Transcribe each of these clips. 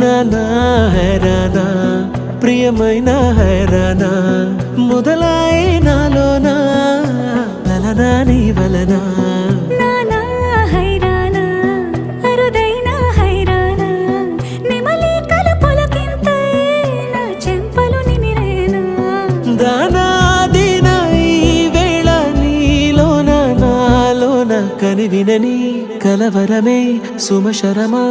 నానా హైరానా ప్రియమైన హైరానా మొదలై నాలోనా లలనా నీ వలనా నానా హైరానా అరుదైన హైరానా నెమలి కలుపులకింతై నా చెంపలు నిమిరేనా దానాదిన ఈ వేళ నీలోన నాలోన కనివినని కలవరమే సుమశరమా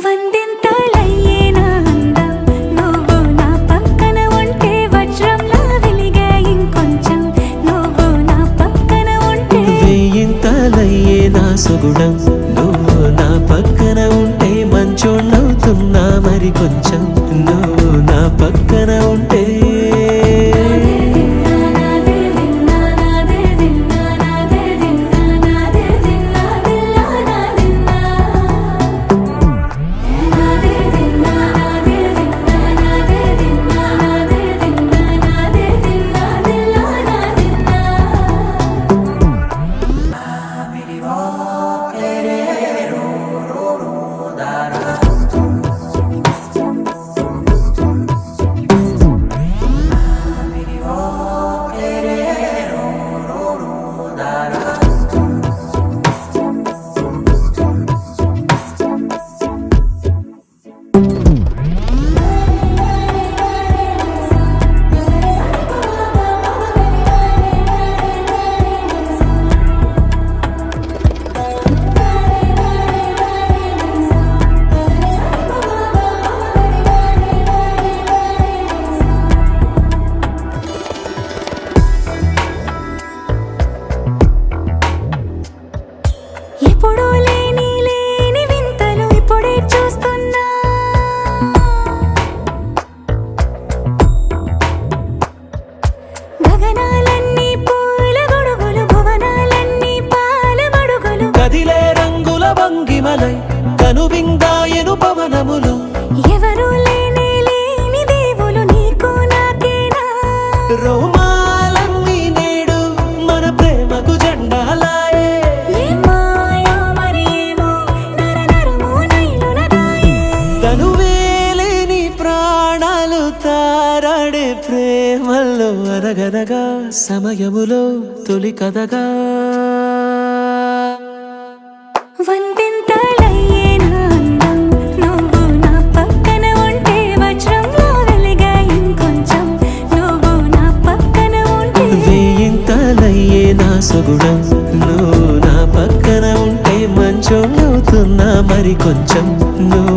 వందింతలయ్యేనా అందం నువ్వు నా పక్కన ఉంటే వజ్రంలా వెలిగే ఇంకొంచెం నువ్వు నా పక్కన ఉంటే వేయింతలయ్యే నా సుగుణం నువ్వు నా పక్కన ఉంటే మంచోళ్ళవుతున్నా మరి కొంచెం నువ్వు నా పక్కన ఉంటే ఎప్పుడూ లేని వింతలు ఇప్పుడే చూస్తున్నా గగనాలన్నీ పూల గొడుగులు భువనాలన్నీ పాల గొడుగులు కదిలే రంగుల భంగిమలై కనువిందాయను పవనములు ఎవరూ లేని దేవులు నీకు నాకేనా రోమాలన్నీ నేడు మన ప్రేమకు జెండాలాయే ఏ మాయో మరి ఏమో నరనరమో నైలున దాయే తనువేలేని ప్రాణాలు తారాడే ప్రేమల్లో అరగనగా సమయములో తొలి కథగా వందింతలయ్యేనా అందం నువ్వు నా పక్కన ఉంటే వజ్రంలా వెలిగే ఇంకొంచెం నువ్వు నా పక్కన ఉంటే వేయింతలయ్యే నా సుగుణం నువ్వు నా పక్కన ఉంటే మంచోళ్ళవుతున్నా మరి కొంచెం నువ్వు